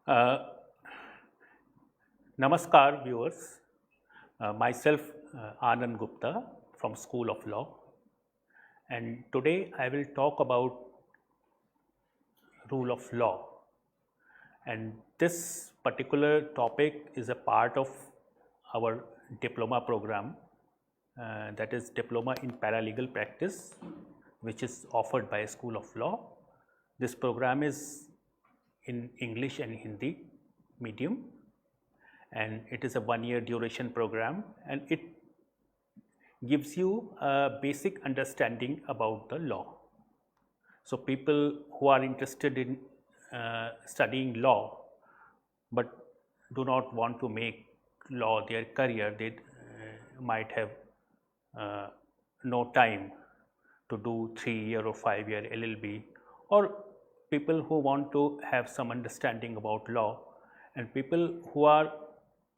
Uh, Namaskar, viewers. Myself, Anand Gupta from School of Law, and today I will talk about rule of law. And this particular topic is a part of our diploma program, that is Diploma in Paralegal Practice, which is offered by School of Law. This program is in English and Hindi medium, and it is a 1-year duration program, and it gives you a basic understanding about the law. So people who are interested in studying law but do not want to make law their career, they might have no time to do 3-year or 5-year LLB, or people who want to have some understanding about law, and people who are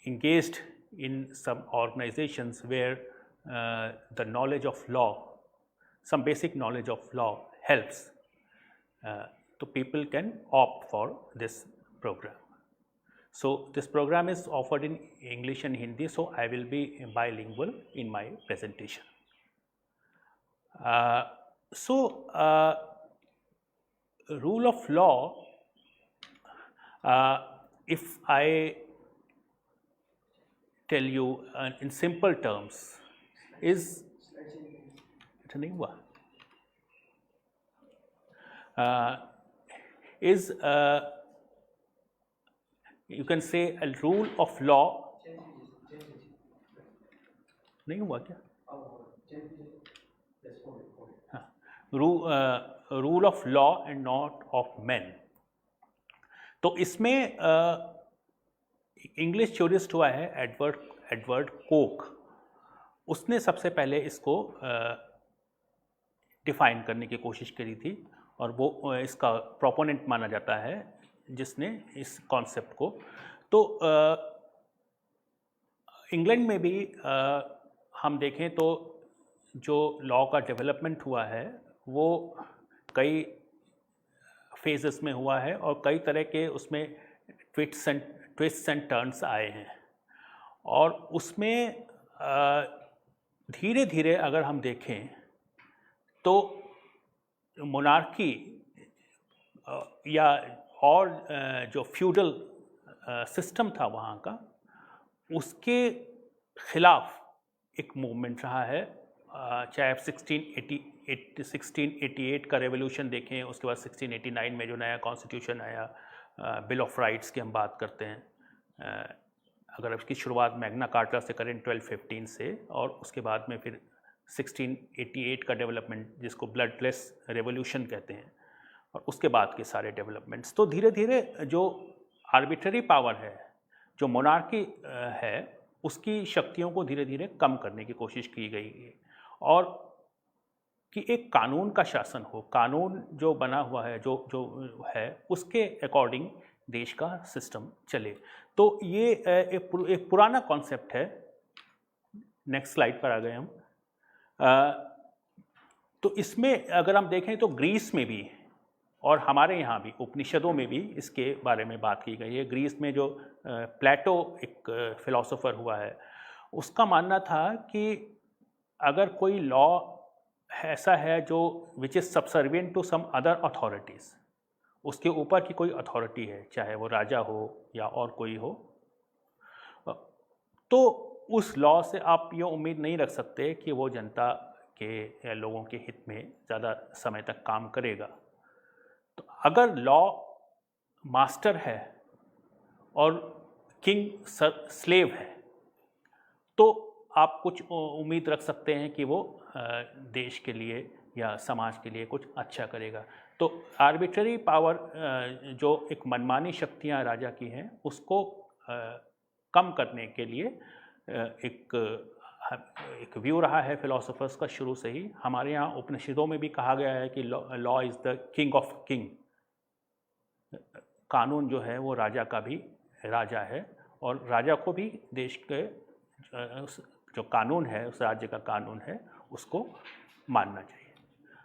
engaged in some organizations where the knowledge of law, some basic knowledge of law helps, so people can opt for this program. So this program is offered in English and Hindi, so I will be bilingual in my presentation. Rule of law, if I tell you in simple terms, is you can say a rule of law. नहीं हुआ क्या? Rule of law and not of man. तो इसमें English theorist हुआ है Edward Coke. उसने सबसे पहले इसको डिफाइन करने की कोशिश करी थी, और वो इसका प्रोपोनेंट माना जाता है जिसने इस कॉन्सेप्ट को. तो इंग्लैंड में भी हम देखें तो जो लॉ का डेवलपमेंट हुआ है वो कई फेजेस में हुआ है, और कई तरह के उसमें ट्विस्ट्स एंड टर्न्स आए हैं. और उसमें धीरे धीरे अगर हम देखें तो मोनार्की या और जो फ्यूडल सिस्टम था वहाँ का, उसके खिलाफ एक मूवमेंट रहा है. चाहे आप 1688 का रेवोल्यूशन देखें, उसके बाद 1689 में जो नया कॉन्स्टिट्यूशन आया, बिल ऑफ राइट्स की हम बात करते हैं. अगर इसकी शुरुआत मैग्ना कार्टा से करें 1215 से, और उसके बाद में फिर 1688 का डेवलपमेंट जिसको ब्लडलेस रेवोल्यूशन कहते हैं, और उसके बाद के सारे डेवलपमेंट्स. तो धीरे धीरे जो आर्बिट्ररी पावर है, जो मोनार्की है, उसकी शक्तियों को धीरे धीरे कम करने की कोशिश की गई है, और कि एक कानून का शासन हो, कानून जो बना हुआ है, जो है उसके अकॉर्डिंग देश का सिस्टम चले. तो ये एक पुराना कॉन्सेप्ट है. नेक्स्ट स्लाइड पर आ गए हम. तो इसमें अगर हम देखें तो ग्रीस में भी और हमारे यहाँ भी उपनिषदों में भी इसके बारे में बात की गई है. ग्रीस में जो प्लेटो एक फिलोसोफर हुआ है, उसका मानना था कि अगर कोई लॉ ऐसा है जो which is subservient to some other authorities, उसके ऊपर की कोई अथॉरिटी है, चाहे वो राजा हो या और कोई हो, तो उस लॉ से आप ये उम्मीद नहीं रख सकते कि वो जनता के या लोगों के हित में ज़्यादा समय तक काम करेगा. तो अगर लॉ मास्टर है और किंग स्लेव है, तो आप कुछ उम्मीद रख सकते हैं कि वो देश के लिए या समाज के लिए कुछ अच्छा करेगा. तो आर्बिट्ररी पावर, जो एक मनमानी शक्तियां राजा की हैं, उसको कम करने के लिए एक व्यू रहा है फिलोसोफर्स का शुरू से ही. हमारे यहाँ उपनिषदों में भी कहा गया है कि law is the king of king. कानून जो है वो राजा का भी राजा है, और राजा को भी देश के जो कानून है, उस राज्य का कानून है, उसको मानना चाहिए.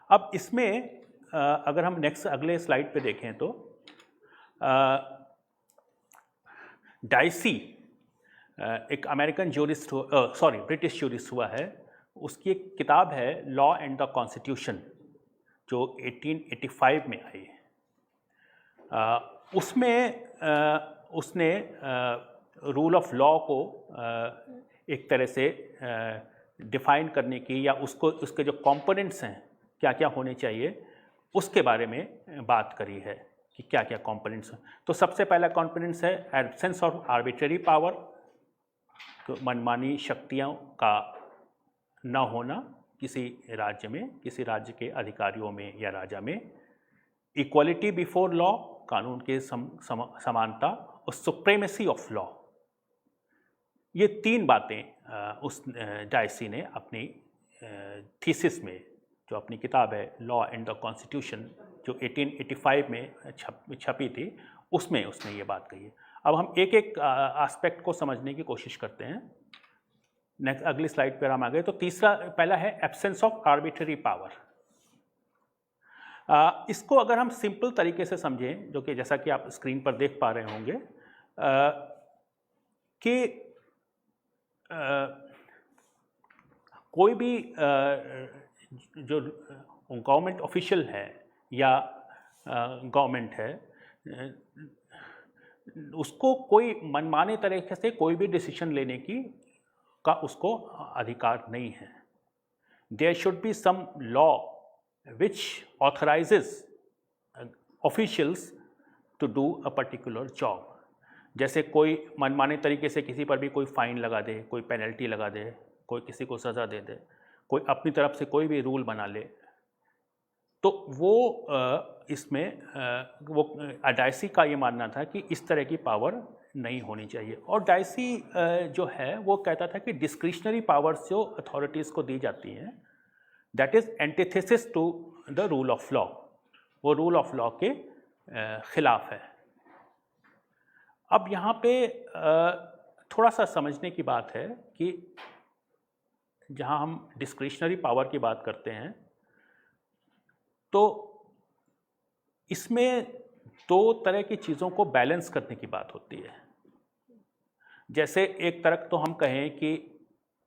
अब इसमें अगर हम नेक्स्ट अगले स्लाइड पे देखें तो डाइसी एक अमेरिकन ज्यूरिस्ट, ब्रिटिश ज्यूरिस्ट हुआ है, उसकी एक किताब है लॉ एंड द कॉन्स्टिट्यूशन जो 1885 में आई। उसमें उसने रूल ऑफ लॉ को एक तरह से डिफाइन करने की या उसके जो कंपोनेंट्स हैं क्या क्या होने चाहिए उसके बारे में बात करी है कि क्या क्या कंपोनेंट्स हैं। तो सबसे पहला कंपोनेंट्स है एब्सेंस ऑफ आर्बिट्रेरी पावर, तो मनमानी शक्तियों का न होना किसी राज्य में, किसी राज्य के अधिकारियों में या राजा में, इक्वलिटी बिफोर लॉ, कानून के समानता, और सुप्रीमेसी ऑफ लॉ। ये तीन बातें उस डाइसी ने अपनी थीसिस में, जो अपनी किताब है लॉ एंड द कॉन्स्टिट्यूशन जो 1885 में छपी थी, उसमें उसने ये बात कही है। अब हम एक एक एस्पेक्ट को समझने की कोशिश करते हैं। नेक्स्ट अगली स्लाइड पर हम आ गए। तो तीसरा, पहला है एब्सेंस ऑफ आर्बिट्रेरी पावर। इसको अगर हम सिंपल तरीके से समझें, जो कि जैसा कि आप स्क्रीन पर देख पा रहे होंगे कि कोई भी जो गवर्नमेंट ऑफिशियल है या गवर्नमेंट है, उसको कोई मनमाने तरीके से कोई भी डिसीजन लेने का उसको अधिकार नहीं है। There should be some law which authorizes officials to do a particular job। जैसे कोई मनमाने तरीके से किसी पर भी कोई फाइन लगा दे, कोई पेनल्टी लगा दे, कोई किसी को सज़ा दे दे, कोई अपनी तरफ से कोई भी रूल बना ले, तो वो इसमें वो डाइसी का ये मानना था कि इस तरह की पावर नहीं होनी चाहिए। और डाइसी जो है वो कहता था कि डिस्क्रिशनरी पावर्स जो अथॉरिटीज़ को दी जाती हैं, that is antithesis to the rule of law, वो रूल ऑफ लॉ के खिलाफ है। अब यहाँ पे थोड़ा सा समझने की बात है कि जहाँ हम डिस्क्रिशनरी पावर की बात करते हैं तो इसमें दो तरह की चीज़ों को बैलेंस करने की बात होती है। जैसे एक तरफ तो हम कहें कि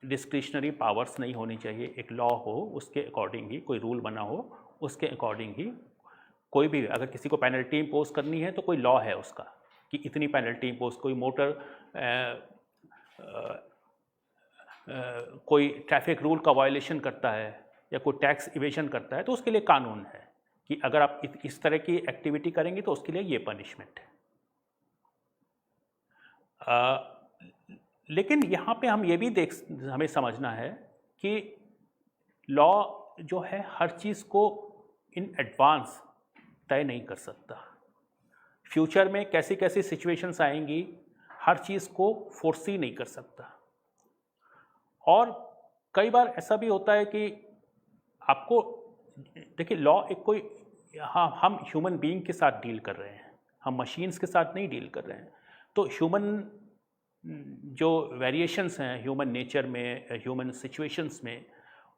डिस्क्रिशनरी पावर्स नहीं होनी चाहिए, एक लॉ हो उसके अकॉर्डिंग ही, कोई रूल बना हो उसके अकॉर्डिंग ही, कोई भी अगर किसी को पेनल्टी इम्पोज करनी है तो कोई लॉ है उसका कि इतनी पेनल्टी इम्पोज, कोई मोटर कोई ट्रैफिक रूल का वायलेशन करता है या कोई टैक्स इवेजन करता है तो उसके लिए कानून है कि अगर आप इस तरह की एक्टिविटी करेंगे तो उसके लिए ये पनिशमेंट है। लेकिन यहाँ पे हम ये भी हमें समझना है कि लॉ जो है हर चीज़ को इन एडवांस तय नहीं कर सकता। फ्यूचर में कैसी कैसी सिचुएशंस आएंगी हर चीज़ को फोर्सी नहीं कर सकता। और कई बार ऐसा भी होता है कि आपको देखिए, लॉ एक कोई, हाँ, हम ह्यूमन बीइंग के साथ डील कर रहे हैं, हम मशीन्स के साथ नहीं डील कर रहे हैं। तो ह्यूमन जो वेरिएशंस हैं ह्यूमन नेचर में, ह्यूमन सिचुएशंस में,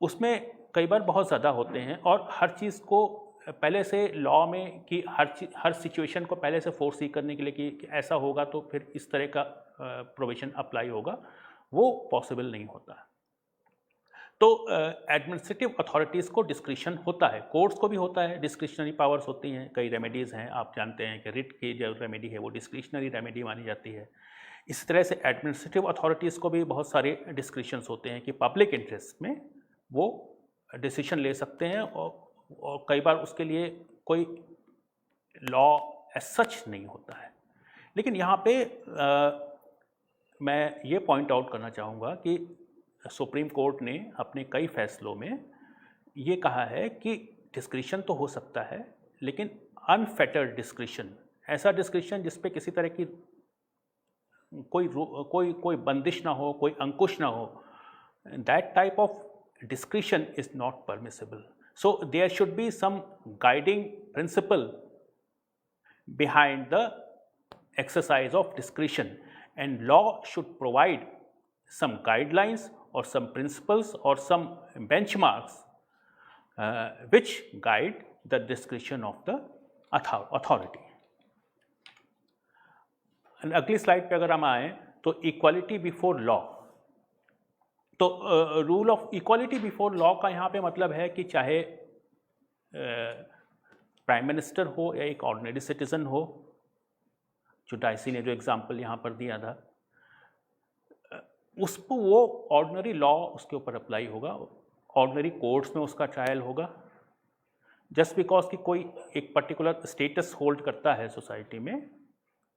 उसमें कई बार बहुत ज़्यादा होते हैं और हर चीज़ को पहले से लॉ में कि हर सिचुएशन को पहले से फोर्स करने के लिए कि ऐसा होगा तो फिर इस तरह का प्रोविजन अप्लाई होगा, वो पॉसिबल नहीं होता। तो एडमिनिस्ट्रेटिव अथॉरिटीज़ को डिस्क्रिशन होता है, कोर्ट्स को भी होता है, डिस्क्रिशनरी पावर्स होती हैं। कई रेमेडीज़ हैं, आप जानते हैं कि रिट की जो रेमेडी है वो डिस्क्रिशनरी रेमेडी मानी जाती है। इस तरह से एडमिनिस्ट्रेटिव अथॉरिटीज़ को भी बहुत सारे डिस्क्रिशंस होते हैं कि पब्लिक इंटरेस्ट में वो डिसीजन ले सकते हैं और कई बार उसके लिए कोई लॉ एज सच नहीं होता है। लेकिन यहाँ पे मैं ये पॉइंट आउट करना चाहूँगा कि सुप्रीम कोर्ट ने अपने कई फैसलों में ये कहा है कि डिस्क्रिशन तो हो सकता है लेकिन अनफेटर्ड डिस्क्रिशन, ऐसा डिस्क्रिशन जिस पे किसी तरह की कोई बंदिश ना हो, कोई अंकुश ना हो, that type of discretion is not permissible. So there should be some guiding principle behind the exercise of discretion, and law should provide some guidelines or some principles or some benchmarks which guide the discretion of the authority. अगली slide पे अगर हम आए तो equality before law. तो rule of equality before law का यहाँ पे मतलब है कि चाहे प्राइम मिनिस्टर हो या एक ऑर्डिनरी सिटीजन हो, जो डाइसी ने जो एग्जांपल यहाँ पर दिया था, उसको वो ऑर्डिनरी लॉ उसके ऊपर अप्लाई होगा, ऑर्डिनरी कोर्ट्स में उसका ट्रायल होगा। जस्ट बिकॉज कि कोई एक पर्टिकुलर स्टेटस होल्ड करता है सोसाइटी में,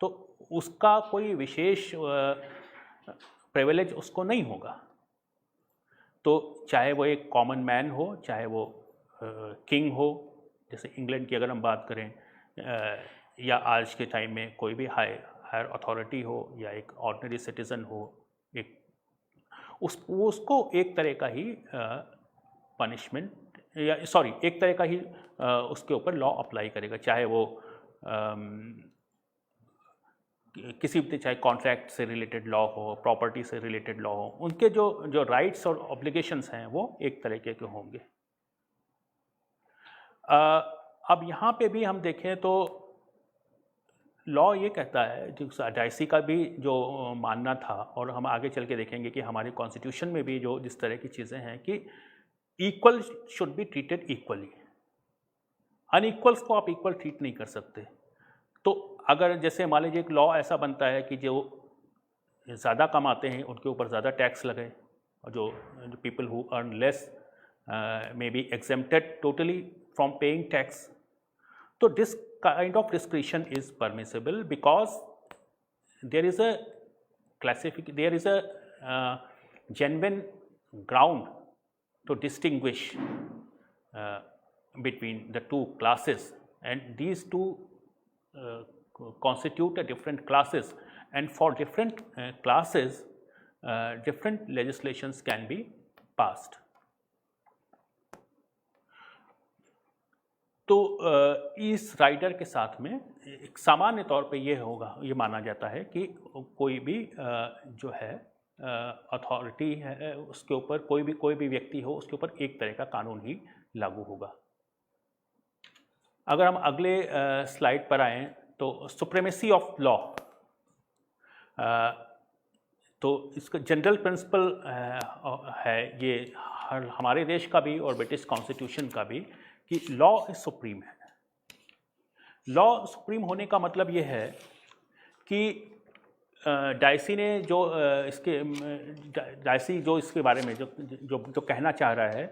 तो उसका कोई विशेष प्रिविलेज उसको नहीं होगा। तो चाहे वो एक कॉमन मैन हो, चाहे वो किंग हो, जैसे इंग्लैंड की अगर हम बात करें, या आज के टाइम में कोई भी हायर अथॉरिटी हो या एक ऑर्डिनरी सिटीज़न हो, एक उसको एक तरह का ही पनिशमेंट या सॉरी एक तरह का ही उसके ऊपर लॉ अप्लाई करेगा, चाहे वो किसी भी, चाहे कॉन्ट्रैक्ट से रिलेटेड लॉ हो, प्रॉपर्टी से रिलेटेड लॉ हो, उनके जो राइट्स और ऑब्लिगेशंस हैं वो एक तरीके के होंगे। अब यहाँ पे भी हम देखें तो लॉ ये कहता है, जो डाइसी का भी जो मानना था, और हम आगे चल के देखेंगे कि हमारे कॉन्स्टिट्यूशन में भी जो जिस तरह की चीज़ें हैं कि equal should be treated equally, unequals को आप इक्वल ट्रीट नहीं कर सकते। तो अगर जैसे मान लीजिए एक लॉ ऐसा बनता है कि जो ज़्यादा कमाते हैं उनके ऊपर ज़्यादा टैक्स लगे, और जो people who earn less may be exempted totally from paying tax. तो this kind of discretion is permissible because there is a genuine ground to distinguish between the two classes, and these two constitute a different classes, and for different classes different legislations can be passed. तो इस rider के साथ में एक सामान्य तौर पे ये होगा, ये माना जाता है कि कोई भी जो है अथॉरिटी है उसके ऊपर कोई भी व्यक्ति हो, उसके ऊपर एक तरह का कानून ही लागू होगा। अगर हम अगले स्लाइड पर आएँ तो सुप्रीमेसी ऑफ लॉ, तो इसका जनरल प्रिंसिपल है ये हमारे देश का भी और ब्रिटिश कॉन्स्टिट्यूशन का भी, कि लॉ इज सुप्रीम है। लॉ सुप्रीम होने का मतलब ये है कि डाइसी ने जो डाइसी जो इसके बारे में जो कहना चाह रहा है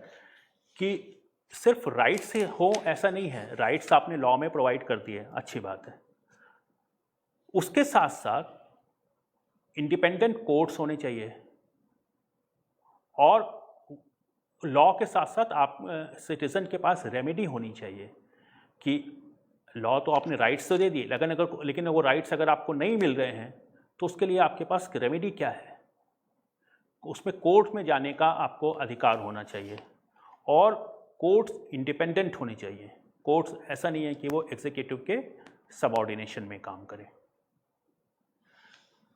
कि सिर्फ राइट्स हो ऐसा नहीं है, राइट्स आपने लॉ में प्रोवाइड कर दिए, अच्छी बात है, उसके साथ साथ इंडिपेंडेंट कोर्ट्स होने चाहिए, और लॉ के साथ साथ आप सिटीज़न के पास रेमेडी होनी चाहिए कि लॉ तो आपने राइट्स तो दे दिए, लेकिन वो राइट्स अगर आपको नहीं मिल रहे हैं तो उसके लिए आपके पास रेमेडी क्या है, उसमें कोर्ट में जाने का आपको अधिकार होना चाहिए, और कोर्ट्स इंडिपेंडेंट होनी चाहिए। कोर्ट्स ऐसा नहीं है कि वो एग्जीक्यूटिव के सबऑर्डिनेशन में काम करें।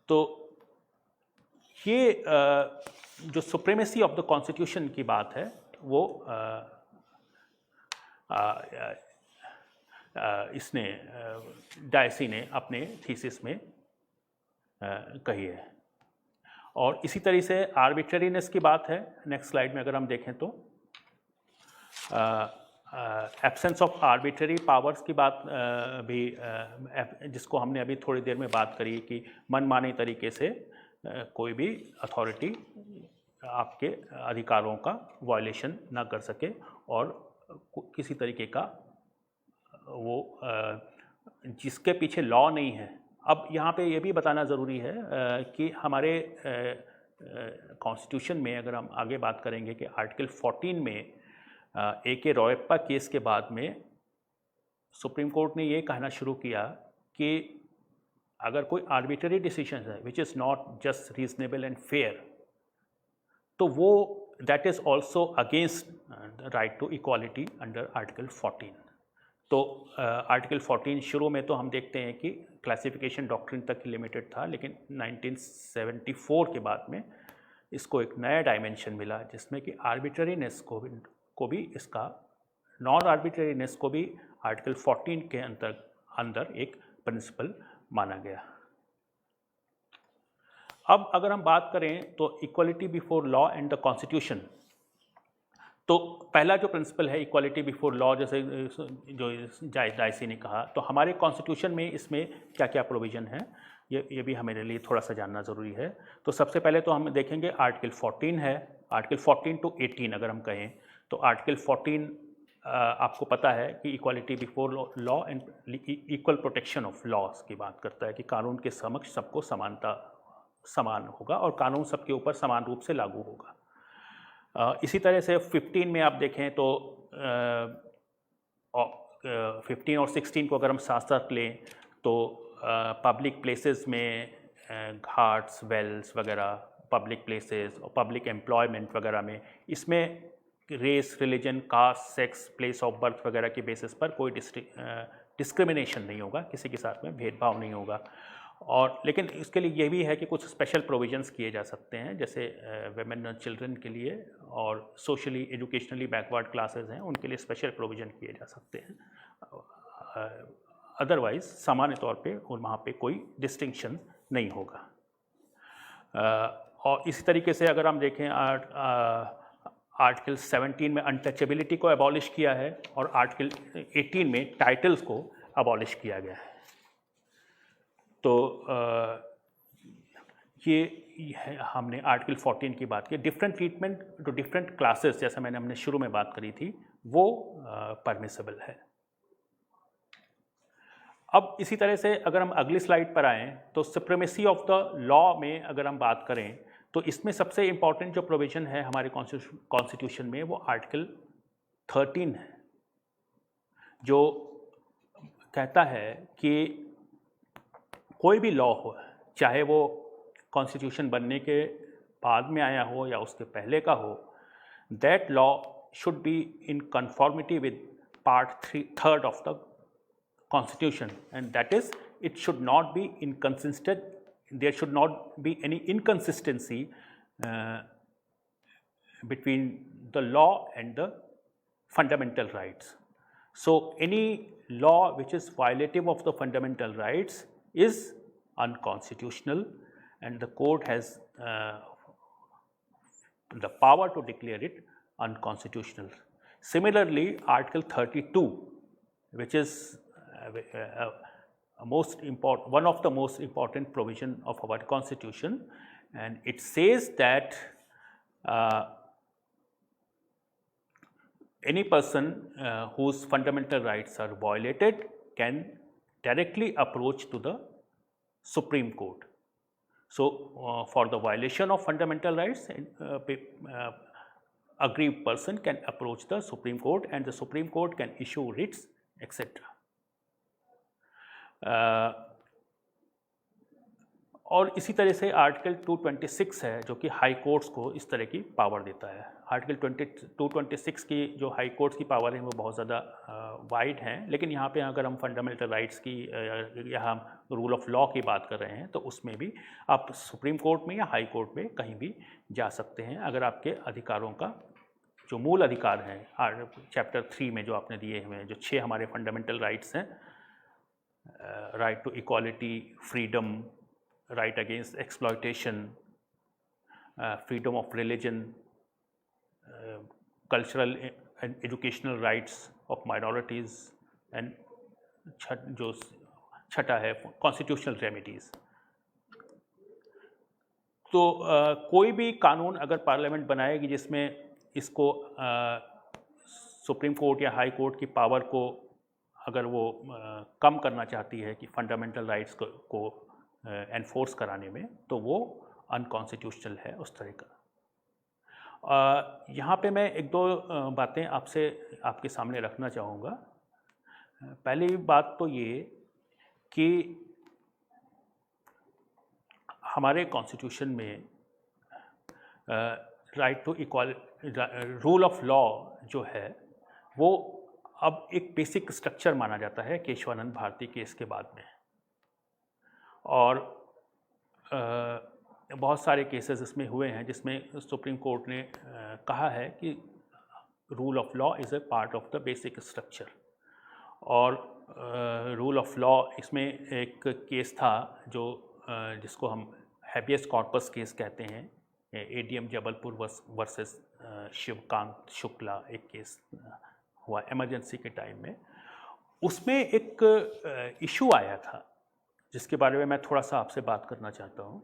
तो ये जो सुप्रीमेसी ऑफ द कॉन्स्टिट्यूशन की बात है वो इसने डाइसी ने अपने थीसिस में कही है। और इसी तरह से आर्बिट्रेरीनेस की बात है, नेक्स्ट स्लाइड में अगर हम देखें तो एब्सेंस ऑफ आर्बिट्रेरी पावर्स की बात भी, जिसको हमने अभी थोड़ी देर में बात करी कि मनमाने तरीके से कोई भी अथॉरिटी आपके अधिकारों का वायलेशन ना कर सके, और किसी तरीके का वो जिसके पीछे लॉ नहीं है। अब यहाँ पे ये भी बताना ज़रूरी है कि हमारे कॉन्स्टिट्यूशन में अगर हम आगे बात करेंगे कि आर्टिकल 14 में A.K. रॉयप्पा केस के बाद में सुप्रीम कोर्ट ने ये कहना शुरू किया कि अगर कोई आर्बिट्ररी डिसीजन है which is not just reasonable and fair, तो वो that is also against right to equality under article 14। तो आर्टिकल 14 शुरू में तो हम देखते हैं कि क्लासिफिकेशन डॉक्ट्रिन तक ही लिमिटेड था, लेकिन 1974 के बाद में इसको एक नया डायमेंशन मिला, जिसमें कि आर्बिट्ररीनेस को भी इसका नॉन आर्बिट्ररीनेस को भी आर्टिकल 14 के अंदर एक प्रिंसिपल माना गया। अब अगर हम बात करें तो equality before law and the constitution, तो पहला जो प्रिंसिपल है इक्वालिटी बिफोर लॉ, जैसे जो डाइसी ने कहा, तो हमारे कॉन्स्टिट्यूशन में इसमें क्या क्या प्रोविज़न है ये भी हमारे लिए थोड़ा सा जानना ज़रूरी है। तो सबसे पहले तो हम देखेंगे आर्टिकल 14 है, आर्टिकल 14 टू 18 अगर हम कहें तो आर्टिकल 14 आपको पता है कि equality before law and equal protection of laws की बात करता है कि कानून के समक्ष सबको समान होगा और कानून सबके ऊपर समान रूप से लागू होगा। इसी तरह से 15 में आप देखें तो 15 और 16 को अगर हम साथ साथ लें तो पब्लिक प्लेसेस में घाट्स, वेल्स वगैरह, पब्लिक प्लेसेस और पब्लिक एम्प्लॉयमेंट वगैरह में इसमें race, religion, caste, sex, place of birth वगैरह के बेसिस पर कोई डिस्क्रिमिनेशन नहीं होगा, किसी के साथ में भेदभाव नहीं होगा। और लेकिन इसके लिए ये भी है कि कुछ स्पेशल प्रोविजंस किए जा सकते हैं, जैसे वेमेन और चिल्ड्रन के लिए और सोशली एजुकेशनली बैकवर्ड क्लासेस हैं उनके लिए स्पेशल प्रोविज़न किए जा सकते हैं। अदरवाइज सामान्य तौर पे और वहाँ पे कोई डिस्टिंक्शन नहीं होगा। और इसी तरीके से अगर हम देखें आर्टिकल 17 में अनटचेबिलिटी को अबॉलिश किया है और आर्टिकल 18 में टाइटल्स को अबॉलिश किया गया है। तो ये हमने आर्टिकल 14 की बात की। Different treatment to different classes, जैसा हमने शुरू में बात करी थी, वो परमिसिबल है। अब इसी तरह से अगर हम अगली स्लाइड पर आएँ तो सुप्रीमेसी ऑफ द लॉ में अगर हम बात करें तो इसमें सबसे इम्पॉर्टेंट जो प्रोविज़न है हमारे कॉन्स्टिट्यूशन में वो आर्टिकल 13 है, जो कहता है कि कोई भी लॉ हो, चाहे वो कॉन्स्टिट्यूशन बनने के बाद में आया हो या उसके पहले का हो, that law should be in conformity with part 3 of the Constitution, and that is it should not be inconsistent. There should not be any inconsistency between the law and the fundamental rights. So any law which is violative of the fundamental rights is unconstitutional, and the court has the power to declare it unconstitutional. Similarly, Article 32, which is one of the most important provision of our Constitution, and it says that any person whose fundamental rights are violated can directly approach to the Supreme Court. So for the violation of fundamental rights, aggrieved person can approach the Supreme Court, and the Supreme Court can issue writs, etc. और इसी तरह से article 226 है जो कि high courts को इस तरह की पावर देता है। आर्टिकल 226 की जो हाई कोर्ट्स की पावर है वो बहुत ज़्यादा वाइड हैं, लेकिन यहाँ पे अगर हम फंडामेंटल राइट्स की या हम रूल ऑफ लॉ की बात कर रहे हैं तो उसमें भी आप सुप्रीम कोर्ट में या हाई कोर्ट में कहीं भी जा सकते हैं अगर आपके अधिकारों का जो मूल अधिकार हैं चैप्टर 3 में जो आपने दिए हुए हैं, जो 6 हमारे फंडामेंटल राइट्स हैं, right to equality, freedom, right against exploitation, freedom of religion, cultural and educational rights of minorities, and जो छठा है constitutional remedies। तो कोई भी कानून अगर पार्लियामेंट बनाएगी जिसमें इसको सुप्रीम कोर्ट या हाई कोर्ट की पावर को अगर वो कम करना चाहती है कि फंडामेंटल राइट्स को एनफोर्स कराने में, तो वो अनकॉन्स्टिट्यूशनल है उस तरह का। यहाँ पे मैं एक दो बातें आपके सामने रखना चाहूँगा। पहली बात तो ये कि हमारे कॉन्स्टिट्यूशन में right to rule of law जो है वो अब एक बेसिक स्ट्रक्चर माना जाता है केशवानंद भारती केस के बाद में, और बहुत सारे केसेस इसमें हुए हैं जिसमें सुप्रीम कोर्ट ने कहा है कि rule of law is a part of the basic structure. और रूल ऑफ लॉ इसमें एक केस था जो जिसको हम हैबियस कॉर्पस केस कहते हैं, एडीएम जबलपुर वर्सेस शिवकांत शुक्ला, एक केस हुआ इमरजेंसी के टाइम में। उसमें एक इशू आया था जिसके बारे में मैं थोड़ा सा आपसे बात करना चाहता हूँ।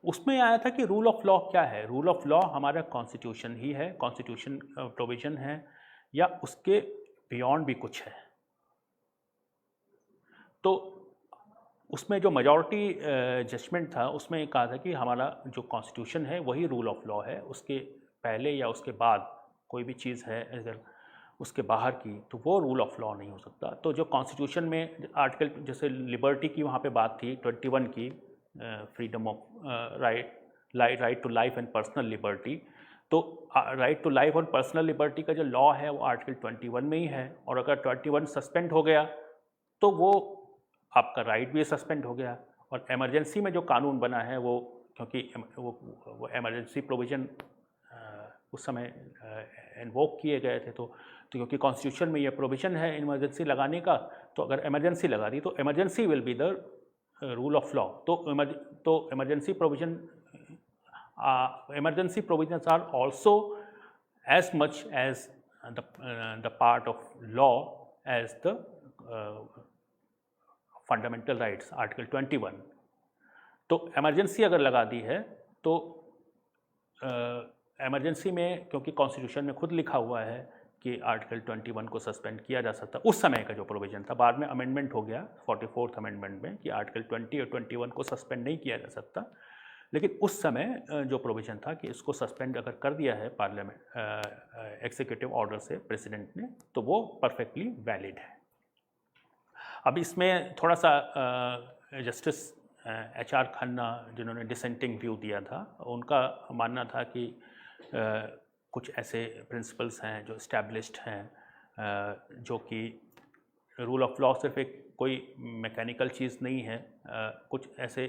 उसमें आया था कि रूल ऑफ लॉ क्या है। रूल ऑफ लॉ हमारा कॉन्स्टिट्यूशन ही है, कॉन्स्टिट्यूशन प्रोविजन है, या उसके बियॉन्ड भी कुछ है। तो उसमें जो मेजॉरिटी जजमेंट था उसमें कहा था कि हमारा जो कॉन्स्टिट्यूशन है वही रूल ऑफ लॉ है, उसके पहले या उसके बाद कोई भी चीज़ है अगर उसके बाहर की तो वो रूल ऑफ लॉ नहीं हो सकता। तो जो कॉन्स्टिट्यूशन में आर्टिकल जैसे लिबर्टी की वहाँ पे बात थी 21 की, freedom of right to life and personal liberty, तो राइट टू लाइफ और पर्सनल लिबर्टी का जो लॉ है वो आर्टिकल 21 में ही है। और अगर 21 सस्पेंड हो गया तो वो आपका राइट भी सस्पेंड हो गया। और इमरजेंसी में जो कानून बना है वो, क्योंकि वो इमरजेंसी प्रोविज़न उस समय इन्वोक किए गए थे, तो क्योंकि कॉन्स्टिट्यूशन में ये प्रोविज़न है इमरजेंसी लगाने का, तो अगर इमरजेंसी लगा दी तो emergency will be the rule of law. तो emergency provisions are also as much as the part of law as the fundamental rights, article 21। तो इमरजेंसी अगर लगा दी है तो इमरजेंसी में, क्योंकि कॉन्स्टिट्यूशन में खुद लिखा हुआ है कि आर्टिकल 21 को सस्पेंड किया जा सकता, उस समय का जो प्रोविज़न था, बाद में अमेंडमेंट हो गया 44th अमेंडमेंट में कि आर्टिकल 20 और 21 को सस्पेंड नहीं किया जा सकता, लेकिन उस समय जो प्रोविज़न था कि इसको सस्पेंड अगर कर दिया है पार्लियामेंट एग्जीक्यूटिव ऑर्डर से प्रेसिडेंट ने, तो वो परफेक्टली वैलिड है। अब इसमें थोड़ा सा जस्टिस HR खन्ना जिन्होंने डिसेंटिंग व्यू दिया था, उनका मानना था कि कुछ ऐसे प्रिंसिपल्स हैं जो इस्टेब्लिश्ड हैं, जो कि रूल ऑफ लॉ सिर्फ एक कोई मैकेनिकल चीज़ नहीं है, कुछ ऐसे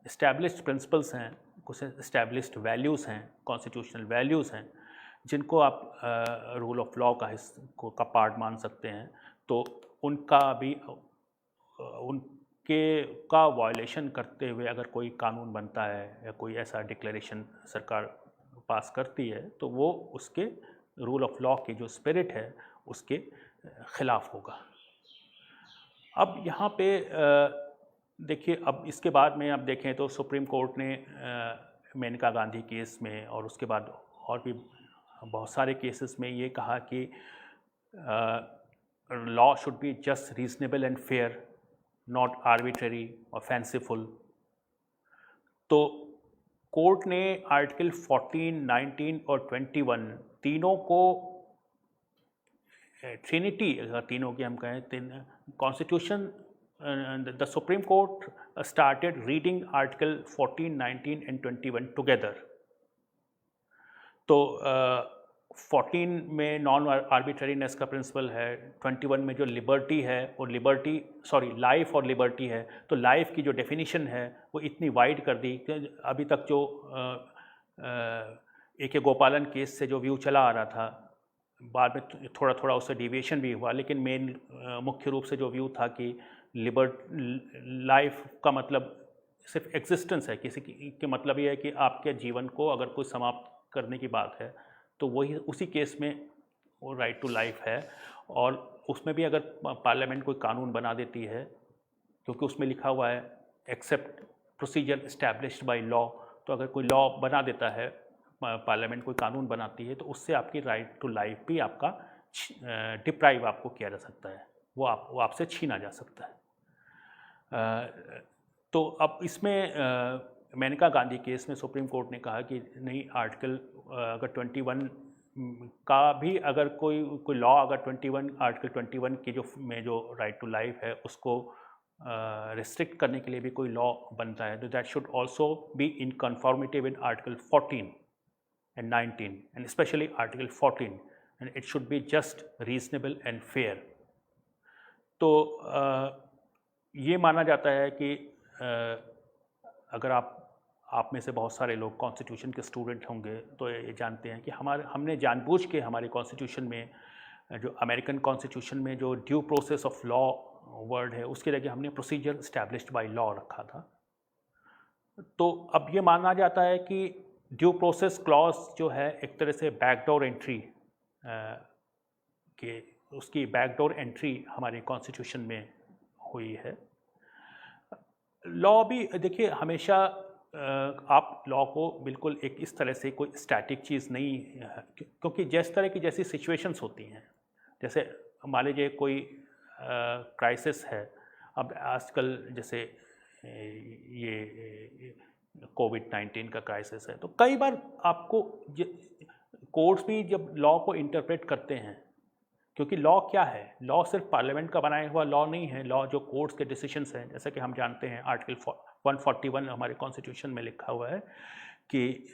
इस्टेब्लिश्ड प्रिंसिपल्स हैं, कुछ इस्टेब्लिश्ड वैल्यूज़ हैं, कॉन्स्टिट्यूशनल वैल्यूज़ हैं, जिनको आप रूल ऑफ लॉ का पार्ट मान सकते हैं। तो उनका भी का वायलेशन करते हुए अगर कोई कानून बनता है या कोई ऐसा डिक्लेरेशन सरकार पास करती है तो वो उसके रूल ऑफ लॉ की जो स्पिरिट है उसके ख़िलाफ़ होगा। अब यहाँ पे देखिए, अब इसके बाद में आप देखें तो सुप्रीम कोर्ट ने मेनका गांधी केस में और उसके बाद और भी बहुत सारे केसेस में ये कहा कि law should be just, reasonable and fair, not arbitrary और फैंसीफुल। तो कोर्ट ने आर्टिकल 14, 19 और 21 तीनों को, ट्रिनिटी तीनों की हम कहें, constitution, the supreme court started reading article 14, 19 and 21 together. तो 14 में नॉन आर्बिट्रेरीनेस का प्रिंसिपल है, 21 में जो लिबर्टी है और लाइफ और लिबर्टी है, तो लाइफ की जो डेफिनेशन है वो इतनी वाइड कर दी कि अभी तक जो A.K. गोपालन केस से जो व्यू चला आ रहा था, बाद में थोड़ा थोड़ा उससे डिविएशन भी हुआ, लेकिन मेन मुख्य रूप से जो व्यू था कि लाइफ का मतलब सिर्फ एग्जिस्टेंस है, किसी के मतलब ये है कि आपके जीवन को अगर कोई समाप्त करने की बात है तो वही उसी केस में वो राइट टू लाइफ है। और उसमें भी अगर पार्लियामेंट कोई कानून बना देती है, क्योंकि उसमें लिखा हुआ है except procedure established by law, तो अगर कोई लॉ बना देता है, पार्लियामेंट कोई कानून बनाती है, तो उससे आपकी राइट टू लाइफ भी आपका डिप्राइव आपको किया जा सकता है, वो आपसे छीना जा सकता है। तो अब इसमें मेनका गांधी केस में सुप्रीम कोर्ट ने कहा कि नहीं, आर्टिकल अगर 21 का भी अगर कोई लॉ अगर 21 आर्टिकल 21 की जो राइट टू लाइफ है उसको रिस्ट्रिक्ट करने के लिए भी कोई लॉ बनता है, तो that should also be in conformity with article 14 and 19 and especially article 14, and it should be just, reasonable and fair. तो ये माना जाता है कि अगर आप में से बहुत सारे लोग कॉन्स्टिट्यूशन के स्टूडेंट होंगे तो ये जानते हैं कि हमने जानबूझ के हमारे कॉन्स्टिट्यूशन में, जो अमेरिकन कॉन्स्टिट्यूशन में जो due process of law word है, उसकी जगह हमने प्रोसीजर इस्टेब्लिश्ड बाय लॉ रखा था। तो अब ये माना जाता है कि ड्यू प्रोसेस क्लॉज जो है एक तरह से बैकडोर एंट्री के उसकी बैकडोर एंट्री हमारे कॉन्स्टिट्यूशन में हुई है। लॉ भी देखिए हमेशा आप लॉ को बिल्कुल एक इस तरह से कोई स्टैटिक चीज़ नहीं क्योंकि जिस तरह की जैसी सिचुएशंस होती हैं, जैसे मान लीजिए कोई क्राइसिस है, अब आजकल जैसे ये कोविड-19 का क्राइसिस है, तो कई बार आपको कोर्ट्स भी जब लॉ को इंटरप्रेट करते हैं, क्योंकि लॉ क्या है, लॉ सिर्फ पार्लियामेंट का बनाया हुआ लॉ नहीं है, लॉ जो कोर्ट्स के डिसीजंस हैं, जैसे कि हम जानते हैं आर्टिकल 141 हमारे कॉन्स्टिट्यूशन में लिखा हुआ है कि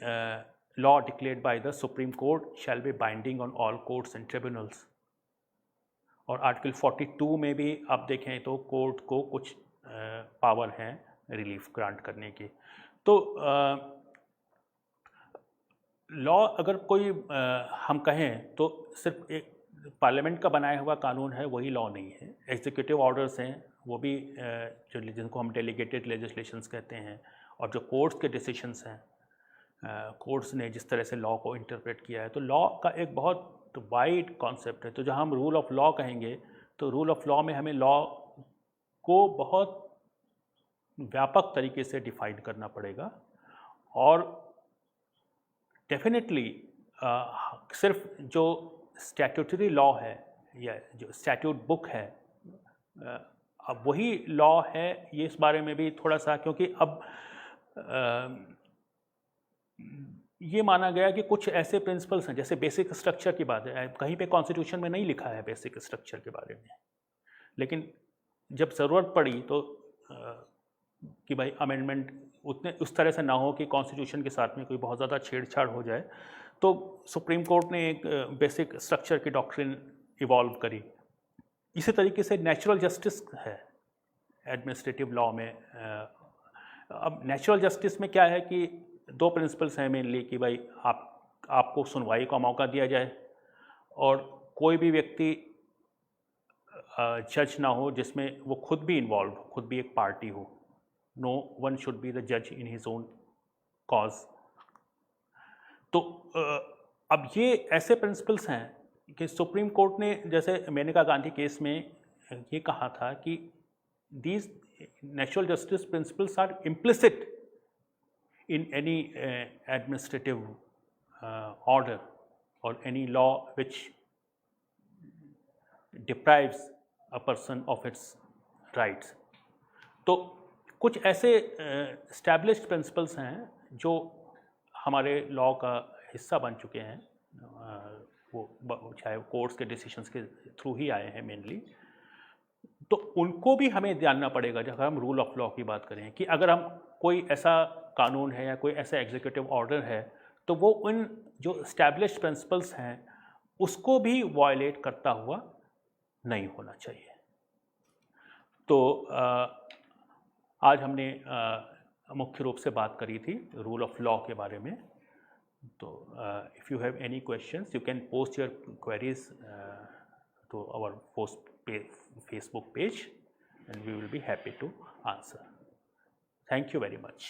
law declared by the supreme court shall be binding on all courts and tribunals. और आर्टिकल 42 में भी आप देखें तो कोर्ट को कुछ पावर हैं रिलीफ ग्रांट करने की। तो लॉ अगर कोई हम कहें तो सिर्फ एक पार्लियामेंट का बनाया हुआ कानून है वही लॉ नहीं है। एग्जीक्यूटिव ऑर्डर्स हैं वो भी जो जिनको हम डेलीगेटेड लेजिस्लेशंस कहते हैं, और जो कोर्ट्स के डिसीजंस हैं, कोर्ट्स ने जिस तरह से लॉ को इंटरप्रेट किया है, तो लॉ का एक बहुत वाइड कॉन्सेप्ट है। तो जहाँ हम रूल ऑफ लॉ कहेंगे तो रूल ऑफ लॉ में हमें लॉ को बहुत व्यापक तरीके से डिफाइन करना पड़ेगा। और डेफिनेटली सिर्फ जो स्टैट्यूटरी लॉ है या जो स्टैट्यूट बुक है अब वही लॉ है, ये इस बारे में भी थोड़ा सा, क्योंकि अब ये माना गया कि कुछ ऐसे प्रिंसिपल्स हैं, जैसे बेसिक स्ट्रक्चर की बात है, कहीं पे कॉन्स्टिट्यूशन में नहीं लिखा है बेसिक स्ट्रक्चर के बारे में, लेकिन जब ज़रूरत पड़ी तो कि भाई अमेंडमेंट उतने उस तरह से ना हो कि कॉन्स्टिट्यूशन के साथ में कोई बहुत ज़्यादा छेड़छाड़ हो जाए, तो सुप्रीम कोर्ट ने एक बेसिक स्ट्रक्चर की डॉक्ट्रिन इवॉल्व करी। इसी तरीके से नेचुरल जस्टिस है एडमिनिस्ट्रेटिव लॉ में। अब नेचुरल जस्टिस में क्या है कि दो प्रिंसिपल्स हैं मेनली कि भाई आपको सुनवाई का मौका दिया जाए और कोई भी व्यक्ति जज ना हो जिसमें वो खुद भी इन्वॉल्व हो, खुद भी एक पार्टी हो। No one should be the जज इन हिज ओन कॉज। तो अब ये ऐसे प्रिंसिपल्स हैं कि सुप्रीम कोर्ट ने, जैसे मेनका गांधी केस में ये कहा था कि these natural justice principles are implicit in any administrative order or any law which deprives a person of its rights। तो कुछ ऐसे established principles हैं जो हमारे लॉ का हिस्सा बन चुके हैं, वो चाहे कोर्ट्स के डिसीजंस के थ्रू ही आए हैं मेनली, तो उनको भी हमें जानना पड़ेगा जब हम रूल ऑफ लॉ की बात करें कि अगर हम कोई ऐसा कानून है या कोई ऐसा एग्जीक्यूटिव ऑर्डर है तो वो उन जो एस्टैब्लिश्ड प्रिंसिपल्स हैं उसको भी वायलेट करता हुआ नहीं होना चाहिए। तो आज हमने मुख्य रूप से बात करी थी रूल ऑफ लॉ के बारे में। तो if you have any questions you can post your queries to our Facebook page and we will be happy to answer. Thank you very much.